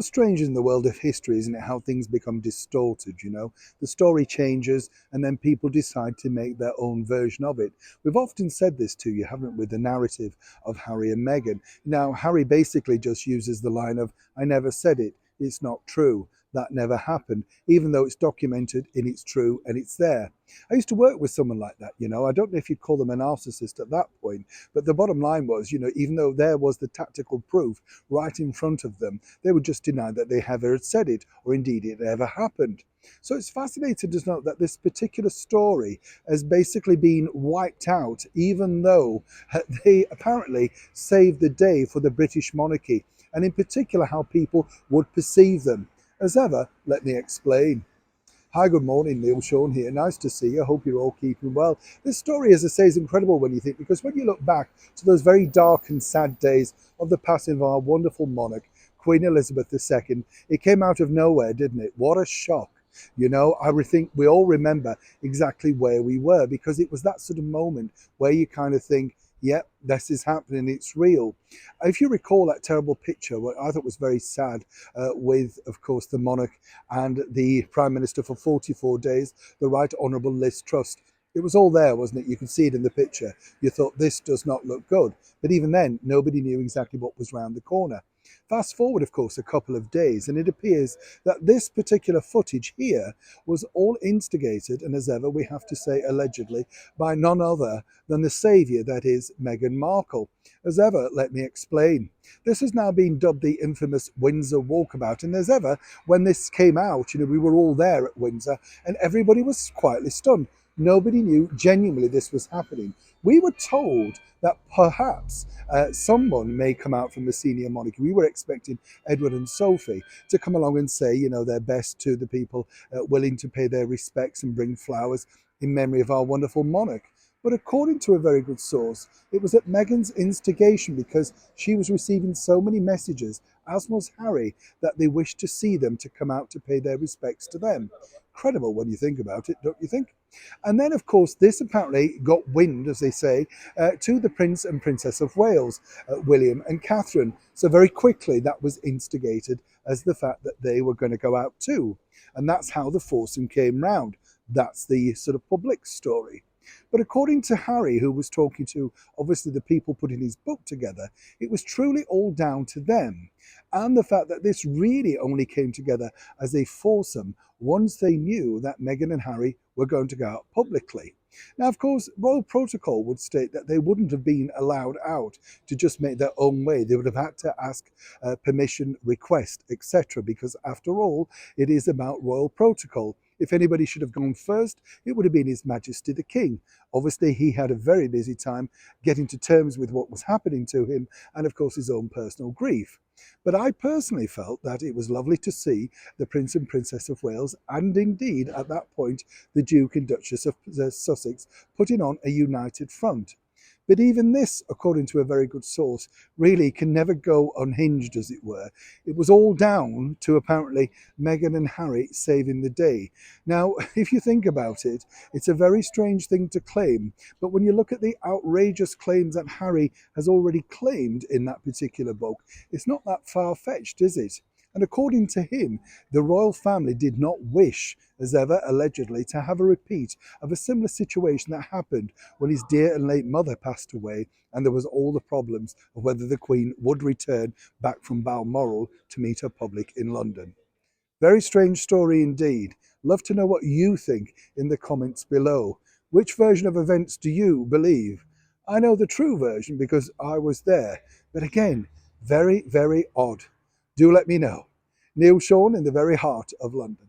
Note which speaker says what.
Speaker 1: strange in the world of history, isn't it, how things become distorted, you know? The story changes and then people decide to make their own version of it. We've often said this to you, haven't we, with the narrative of Harry and Meghan. Now, Harry basically just uses the line of, I never said it, it's not true. That never happened, even though it's documented and it's true and it's there. I used to work with someone like that, you know. I don't know if you'd call them a narcissist at that point, but the bottom line was, you know, even though there was the tactical proof right in front of them, they would just deny that they ever had said it or indeed it ever happened. So it's fascinating to note that this particular story has basically been wiped out, even though they apparently saved the day for the British monarchy, and in particular how people would perceive them. As ever, let me explain. Hi, good morning, Neil Sean here. Nice to see you. Hope you're all keeping well. This story, as I say, is incredible when you think, because when you look back to those very dark and sad days of the passing of our wonderful monarch, Queen Elizabeth II, it came out of nowhere, didn't it? What a shock. You know, I think we all remember exactly where we were, because it was that sort of moment where you kind of think, yep, this is happening, it's real. If you recall that terrible picture, what I thought was very sad, with, of course, the monarch and the Prime Minister for 44 days, the Right Honourable Liz Truss. It was all there, wasn't it? You could see it in the picture. You thought, this does not look good. But even then, nobody knew exactly what was round the corner. Fast forward, of course, a couple of days, and it appears that this particular footage here was all instigated, and as ever, we have to say allegedly, by none other than the saviour, that is, Meghan Markle. As ever, let me explain. This has now been dubbed the infamous Windsor walkabout, and as ever, when this came out, you know, we were all there at Windsor, and everybody was quietly stunned. Nobody knew genuinely this was happening. We were told that perhaps someone may come out from the senior monarchy. We were expecting Edward and Sophie to come along and say, you know, their best to the people willing to pay their respects and bring flowers in memory of our wonderful monarch. But according to a very good source, it was at Meghan's instigation, because she was receiving so many messages, as was Harry, that they wished to see them to come out to pay their respects to them. Incredible when you think about it, don't you think? And then, of course, this apparently got wind, as they say, to the Prince and Princess of Wales, William and Catherine. So very quickly that was instigated as the fact that they were going to go out too. And that's how the foursome came round. That's the sort of public story. But according to Harry, who was talking to, obviously, the people putting his book together, it was truly all down to them. And the fact that this really only came together as a foursome once they knew that Meghan and Harry were going to go out publicly. Now, of course, royal protocol would state that they wouldn't have been allowed out to just make their own way. They would have had to ask permission, request, etc., because after all, it is about royal protocol. If anybody should have gone first, it would have been His Majesty the King. Obviously, he had a very busy time getting to terms with what was happening to him and, of course, his own personal grief. But I personally felt that it was lovely to see the Prince and Princess of Wales, and indeed, at that point, the Duke and Duchess of Sussex, putting on a united front. But even this, according to a very good source, really can never go unhinged, as it were. It was all down to apparently Meghan and Harry saving the day. Now, if you think about it, it's a very strange thing to claim. But when you look at the outrageous claims that Harry has already claimed in that particular book, it's not that far-fetched, is it? And according to him, the royal family did not wish, as ever allegedly, to have a repeat of a similar situation that happened when his dear and late mother passed away, and there was all the problems of whether the Queen would return back from Balmoral to meet her public in London. Very strange story indeed. Love to know what you think in the comments below. Which version of events do you believe? I know the true version because I was there, but again, very, very odd. Do let me know. Neil Sean in the very heart of London.